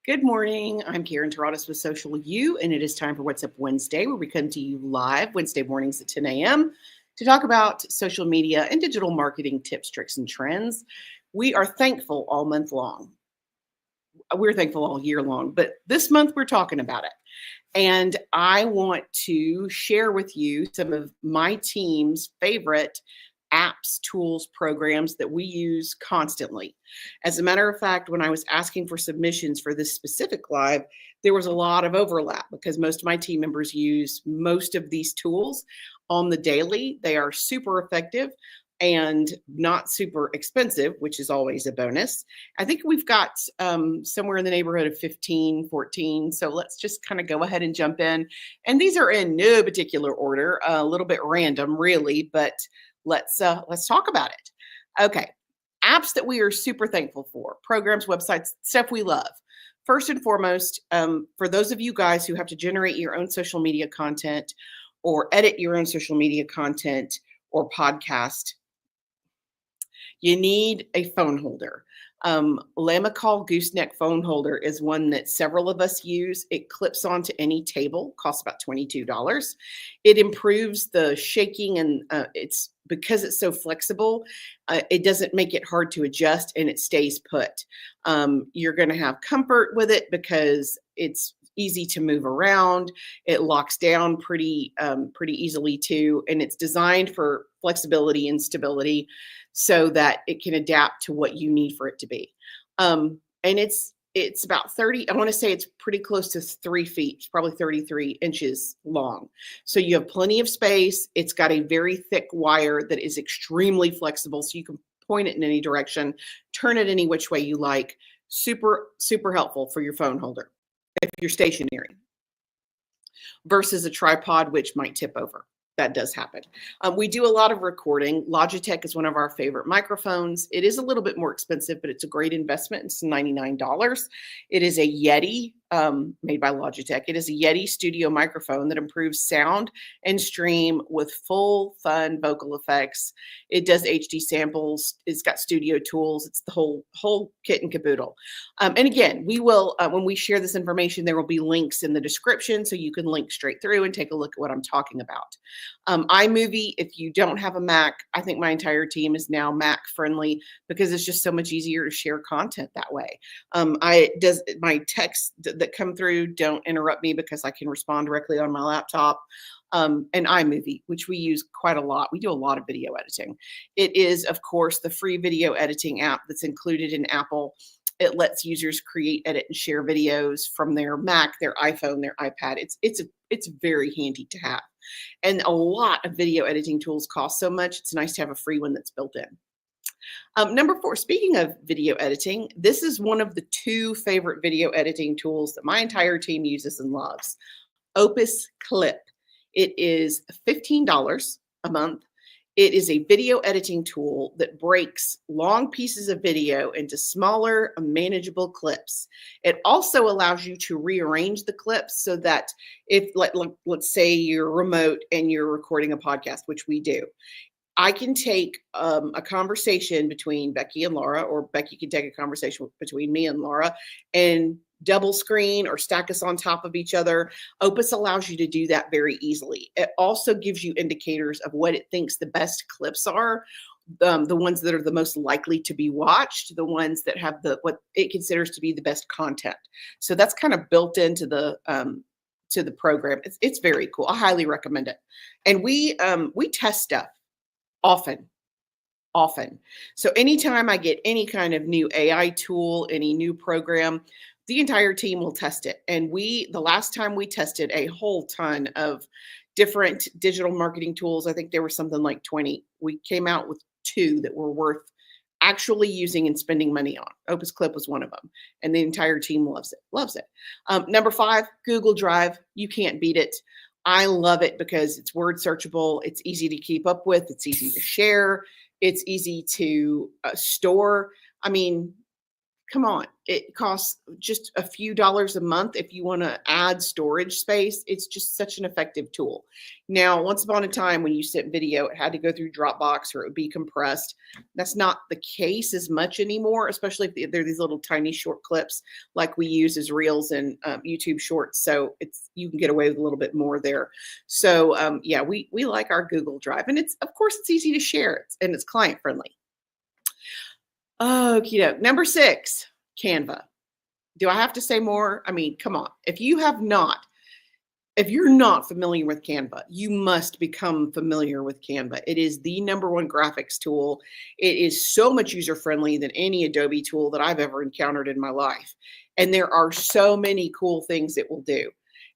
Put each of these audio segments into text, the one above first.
Good morning. I'm Karen Taradas with Social U, and it is time for What's Up Wednesday, where we come to you live Wednesday mornings at 10 a.m. to talk about social media and digital marketing tips, tricks, and trends. We are thankful all month long. We're thankful all year long, but this month we're talking about it. And I want to share with you some of my team's favorite apps, tools, programs that we use constantly. As a matter of fact, when I was asking for submissions for this specific live, there was a lot of overlap because most of my team members use most of these tools on the daily. They are super effective and not super expensive, which is always a bonus. I think we've got somewhere in the neighborhood of 15, 14. So let's just kind of go ahead and jump in. And these are in no particular order, a little bit random, really, but let's talk about it. Okay, apps that we are super thankful for, programs, websites, stuff we love. First and foremost, for those of you guys who have to generate your own social media content or edit your own social media content or podcast, you need a phone holder. Lamicall Gooseneck phone holder is one that several of us use. It clips onto any table, costs about $22. It improves the shaking and it's because it's so flexible, it doesn't make it hard to adjust and it stays put. You're going to have comfort with it because it's easy to move around. It locks down pretty easily too, and it's designed for flexibility and stability so that it can adapt to what you need for it to be. And it's about 30, I want to say it's pretty close to 3 feet, it's probably 33 inches long. So you have plenty of space. It's got a very thick wire that is extremely flexible. So you can point it in any direction, turn it any which way you like. Super, super helpful for your phone holder if you're stationary versus a tripod, which might tip over. That does happen. We do a lot of recording. Logitech is one of our favorite microphones. It is a little bit more expensive, but it's a great investment. It's $99. It is a Yeti made by Logitech. It is a Yeti studio microphone that improves sound and stream with full fun vocal effects. It does HD samples. It's got studio tools. It's the whole kit and caboodle. And again, we will, when we share this information, there will be links in the description so you can link straight through and take a look at what I'm talking about. iMovie, if you don't have a Mac, I think my entire team is now Mac friendly because it's just so much easier to share content that way. My texts that come through don't interrupt me because I can respond directly on my laptop. And iMovie, which we use quite a lot. We do a lot of video editing. It is, of course, the free video editing app that's included in Apple. It lets users create, edit, and share videos from their Mac, their iPhone, their iPad. It's very handy to have. And a lot of video editing tools cost so much, it's nice to have a free one that's built in. Number 4, speaking of video editing, this is one of the 2 favorite video editing tools that my entire team uses and loves. Opus Clip. It is $15 a month. It is a video editing tool that breaks long pieces of video into smaller, manageable clips. It also allows you to rearrange the clips so that if, let's say you're remote and you're recording a podcast, which we do, I can take a conversation between Becky and Laura, or Becky can take a conversation between me and Laura and double screen or stack us on top of each other. Opus allows you to do that very easily. It also gives you indicators of what it thinks the best clips are, the ones that are the most likely to be watched, the ones that have what it considers to be the best content. So that's kind of built into the program. It's very cool. I highly recommend it. And we test stuff often. So anytime I get any kind of new AI tool, any new program, the entire team will test it. And the last time we tested a whole ton of different digital marketing tools, I think there were something like 20. We came out with 2 that were worth actually using and spending money on. Opus Clip was one of them. And the entire team loves it. Number 5, Google Drive. You can't beat it. I love it because it's word searchable. It's easy to keep up with. It's easy to share. It's easy to store. I mean, Come on, it costs just a few dollars a month if you want to add storage space. It's just such an effective tool. Now, once upon a time when you sent video, it had to go through Dropbox or it would be compressed. That's not the case as much anymore, especially if they're these little tiny short clips like we use as Reels and YouTube Shorts. So it's you can get away with a little bit more there. So yeah, we like our Google Drive, and it's of course it's easy to share and it's client friendly. Okie doke. Number 6, Canva. Do I have to say more? I mean, come on. If you're not familiar with Canva, you must become familiar with Canva. It is the number one graphics tool. It is so much user friendly than any Adobe tool that I've ever encountered in my life. And there are so many cool things it will do.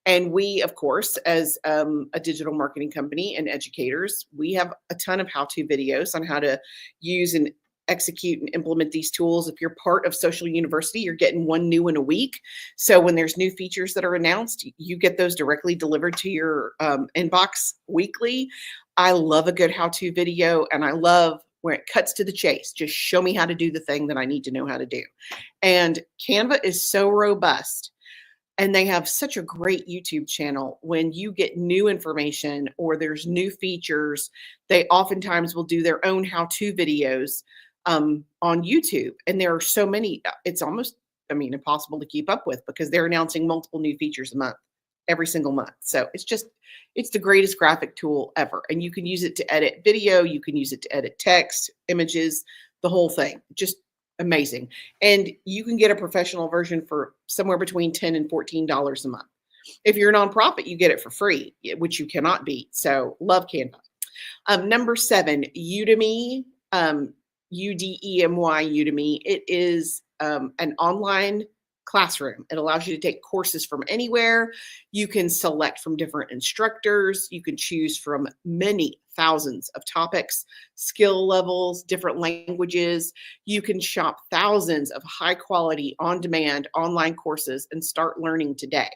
And we, of course, as a digital marketing company and educators, we have a ton of how-to videos on how to use and execute and implement these tools. If you're part of Social University, you're getting one new one a week. So when there's new features that are announced, you get those directly delivered to your inbox weekly. I love a good how-to video, and I love where it cuts to the chase. Just show me how to do the thing that I need to know how to do. And Canva is so robust. And they have such a great YouTube channel. When you get new information or there's new features, they oftentimes will do their own how-to videos on YouTube. And there are so many, it's almost, impossible to keep up with because they're announcing multiple new features a month, every single month. So it's the greatest graphic tool ever. And you can use it to edit video. You can use it to edit text, images, the whole thing. Just amazing. And you can get a professional version for somewhere between $10 and $14 a month. If you're a nonprofit, you get it for free, which you cannot beat. So love Canva. Number 7, Udemy. Udemy, Udemy. It is an online classroom. It allows you to take courses from anywhere. You can select from different instructors. You can choose from many thousands of topics, skill levels, different languages. You can shop thousands of high quality on-demand online courses and start learning today.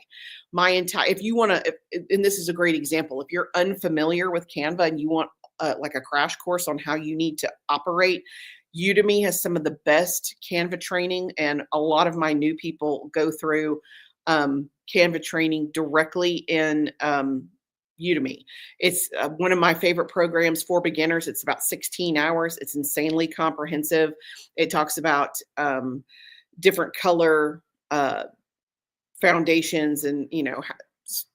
If you want to, and this is a great example, if you're unfamiliar with Canva and you want like a crash course on how you need to operate, Udemy has some of the best Canva training, and a lot of my new people go through Canva training directly in Udemy. It's one of my favorite programs for beginners. It's about 16 hours. It's insanely comprehensive. It talks about different color foundations and,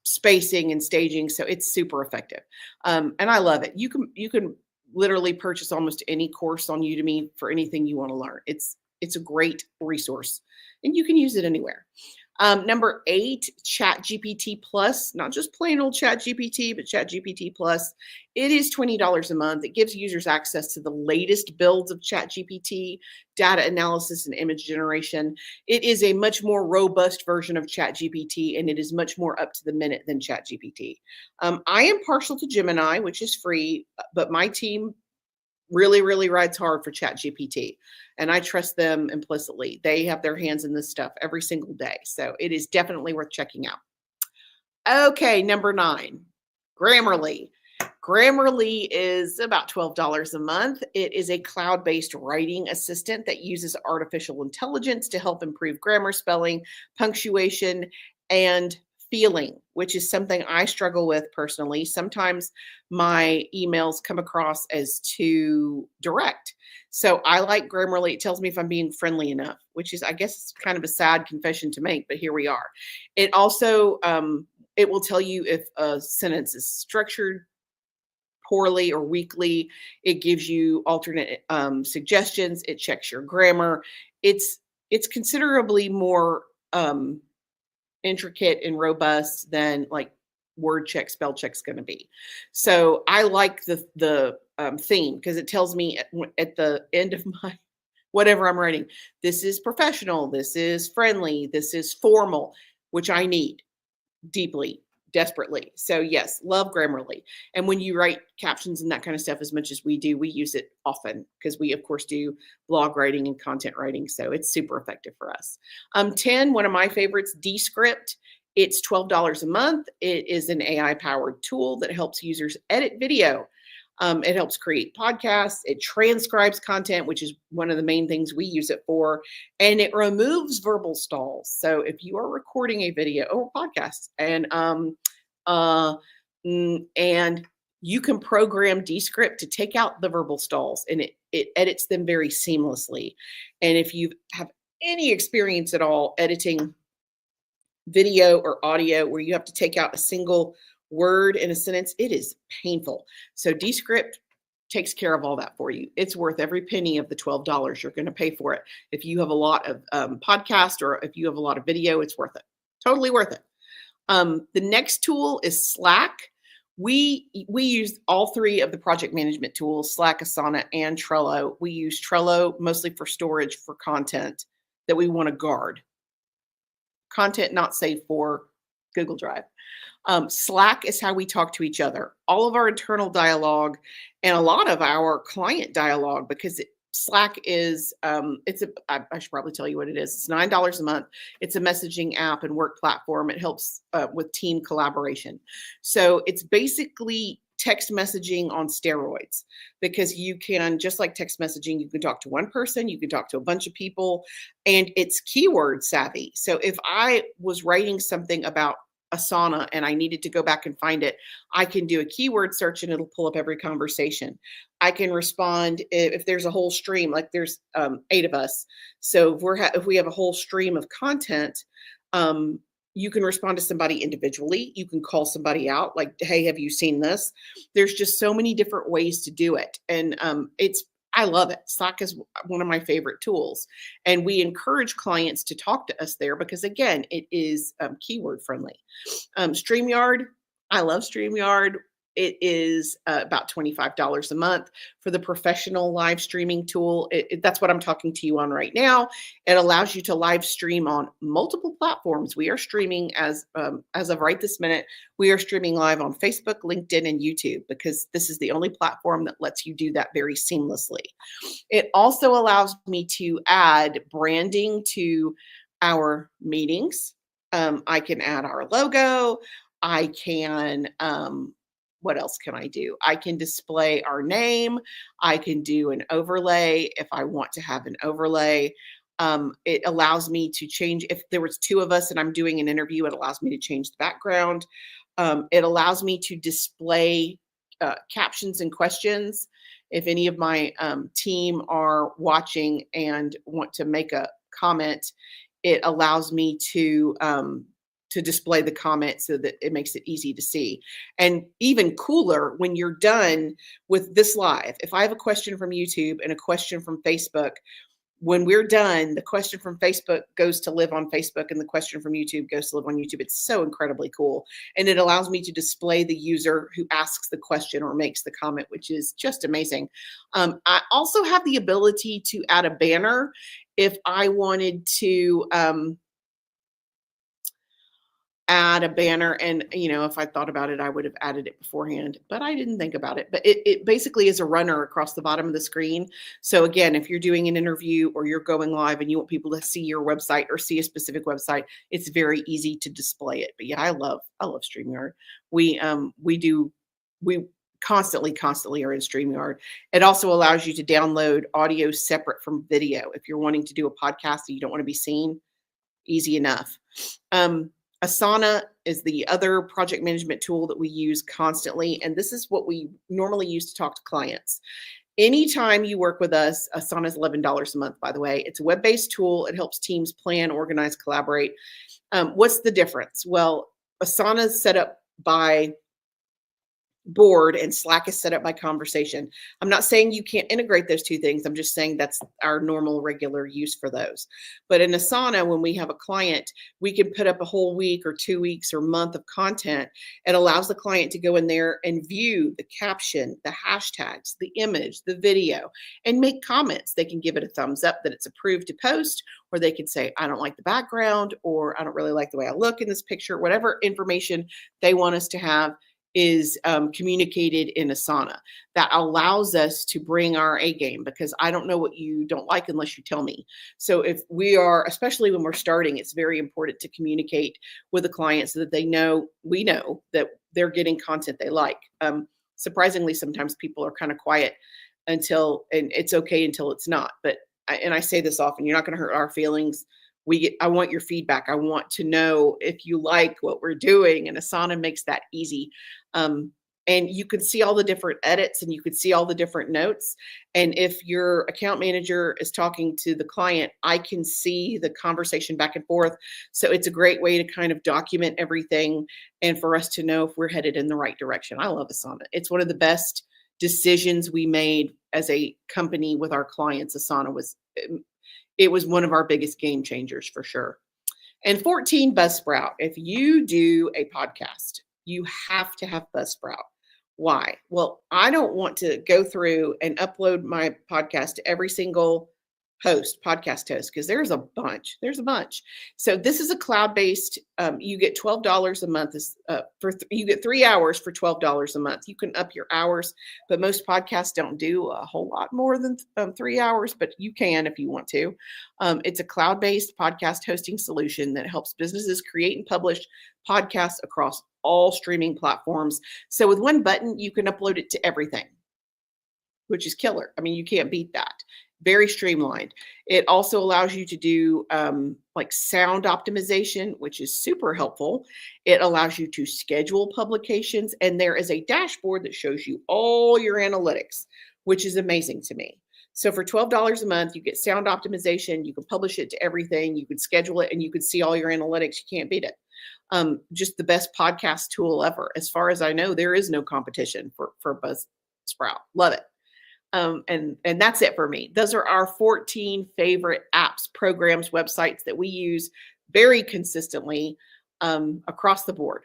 spacing and staging. So it's super effective. And I love it. You can literally purchase almost any course on Udemy for anything you want to learn. It's a great resource and you can use it anywhere. Number 8, ChatGPT Plus, not just plain old ChatGPT, but ChatGPT Plus. It is $20 a month. It gives users access to the latest builds of ChatGPT, data analysis, and image generation. It is a much more robust version of ChatGPT, and it is much more up to the minute than ChatGPT. I am partial to Gemini, which is free, but my team really, really rides hard for ChatGPT, and I trust them implicitly. They have their hands in this stuff every single day, so it is definitely worth checking out. Okay, number 9, Grammarly. Grammarly is about $12 a month. It is a cloud-based writing assistant that uses artificial intelligence to help improve grammar, spelling, punctuation, and feeling, which is something I struggle with personally. Sometimes my emails come across as too direct. So I like Grammarly. It tells me if I'm being friendly enough, which is, I guess, it's kind of a sad confession to make, but here we are. It also, it will tell you if a sentence is structured poorly or weakly. It gives you alternate suggestions. It checks your grammar. It's considerably more intricate and robust than like word check, spell check's going to be. So I like the theme because it tells me at the end of my whatever I'm writing, this is professional, this is friendly, this is formal, which I need deeply, desperately. So yes, love Grammarly. And when you write captions and that kind of stuff as much as we do, we use it often because we of course do blog writing and content writing. So it's super effective for us. 10, one of my favorites, Descript. It's $12 a month. It is an AI powered tool that helps users edit video. It helps create podcasts. It transcribes content, which is one of the main things we use it for. And it removes verbal stalls. So if you are recording a video or podcast uh, and you can program Descript to take out the verbal stalls, and it edits them very seamlessly. And if you have any experience at all editing video or audio where you have to take out a single word in a sentence, it is painful. So Descript takes care of all that for you. It's worth every penny of the $12 you're going to pay for it. If you have a lot of podcast or if you have a lot of video, it's worth it. Totally worth it. The next tool is Slack. We use all three of the project management tools, Slack, Asana, and Trello. We use Trello mostly for storage for content that we want to guard. Content not safe for Google Drive. Slack is how we talk to each other. All of our internal dialogue and a lot of our client dialogue, because Slack is, I should probably tell you what it is. It's $9 a month. It's a messaging app and work platform. It helps with team collaboration. So it's basically text messaging on steroids, because you can, just like text messaging, you can talk to one person, you can talk to a bunch of people, and it's keyword savvy. So if I was writing something about Asana and I needed to go back and find it, I can do a keyword search and it'll pull up every conversation. I can respond if there's a whole stream, like there's 8 of us. So if we have a whole stream of content, you can respond to somebody individually. You can call somebody out like, hey, have you seen this? There's just so many different ways to do it. And I love it. Slack is one of my favorite tools. And we encourage clients to talk to us there because, again, it is keyword friendly. StreamYard, I love StreamYard. It is about $25 a month for the professional live streaming tool. That's what I'm talking to you on right now. It allows you to live stream on multiple platforms. We are streaming as of right this minute. We are streaming live on Facebook, LinkedIn, and YouTube because this is the only platform that lets you do that very seamlessly. It also allows me to add branding to our meetings. I can add our logo. I can what else can I do? I can display our name. I can do an overlay if I want to have an overlay. It allows me to change, if there was 2 of us and I'm doing an interview, it allows me to change the background. It allows me to display captions and questions. If any of my team are watching and want to make a comment, it allows me to display the comment so that it makes it easy to see. And even cooler, when you're done with this live, if I have a question from YouTube and a question from Facebook, when we're done, the question from Facebook goes to live on Facebook and the question from YouTube goes to live on YouTube. It's so incredibly cool. And it allows me to display the user who asks the question or makes the comment, which is just amazing. I also have the ability to add a banner if I wanted to add a banner, and if I thought about it, I would have added it beforehand, but I didn't think about it. But it basically is a runner across the bottom of the screen. So again, if you're doing an interview or you're going live and you want people to see your website or see a specific website, it's very easy to display it. But yeah, I love StreamYard. We constantly are in StreamYard. It also allows you to download audio separate from video. If you're wanting to do a podcast and you don't want to be seen, easy enough. Asana is the other project management tool that we use constantly. And this is what we normally use to talk to clients. Anytime you work with us, Asana is $11 a month, by the way. It's a web-based tool. It helps teams plan, organize, collaborate. What's the difference? Well, Asana is set up by board and Slack is set up by conversation. I'm not saying you can't integrate those 2 things. I'm just saying that's our normal regular use for those. But in Asana, when we have a client, we can put up a whole week or 2 weeks or month of content. It allows the client to go in there and view the caption, the hashtags, the image, the video, and make comments. They can give it a thumbs up that it's approved to post, or they can say, I don't like the background, or I don't really like the way I look in this picture. Whatever information they want us to have is communicated in Asana. That allows us to bring our A game, because I don't know what you don't like unless you tell me. So if we are, especially when we're starting, it's very important to communicate with the client so that we know that they're getting content they like. surprisingly, sometimes people are kind of quiet and it's okay until it's not. But I say this often, you're not going to hurt our feelings. I want your feedback. I want to know if you like what we're doing, and Asana makes that easy. And you can see all the different edits and you can see all the different notes. And if your account manager is talking to the client, I can see the conversation back and forth. So it's a great way to kind of document everything and for us to know if we're headed in the right direction. I love Asana. It's one of the best decisions we made as a company with our clients. Asana was one of our biggest game changers for sure. And 14, Buzzsprout. If you do a podcast, you have to have Buzzsprout. Why? Well, I don't want to go through and upload my podcast to every single podcast host, because there's a bunch. So this is a cloud-based. You get $12 a month. You get 3 hours for $12 a month. You can up your hours, but most podcasts don't do a whole lot more than 3 hours, but you can if you want to. It's a cloud-based podcast hosting solution that helps businesses create and publish podcasts across all streaming platforms. So with one button, you can upload it to everything, which is killer. I mean, you can't beat that. Very streamlined. It also allows you to do like sound optimization, which is super helpful. It allows you to schedule publications, and there is a dashboard that shows you all your analytics, which is amazing to me. So for $12 a month, you get sound optimization. You can publish it to everything. You can schedule it, and you can see all your analytics. You can't beat it. Just the best podcast tool ever. As far as I know, there is no competition for Buzzsprout. Love it. And that's it for me. Those are our 14 favorite apps, programs, websites that we use very consistently across the board.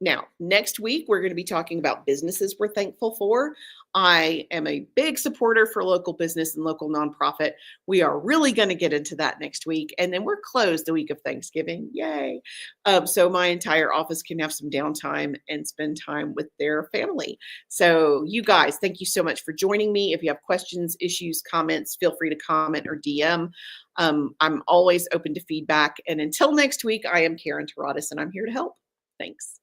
Now, next week, we're going to be talking about businesses we're thankful for. I am a big supporter for local business and local nonprofit. We are really going to get into that next week. And then we're closed the week of Thanksgiving. Yay. So my entire office can have some downtime and spend time with their family. So you guys, thank you so much for joining me. If you have questions, issues, comments, feel free to comment or DM. I'm always open to feedback. And until next week, I am Karen Taradas, and I'm here to help. Thanks.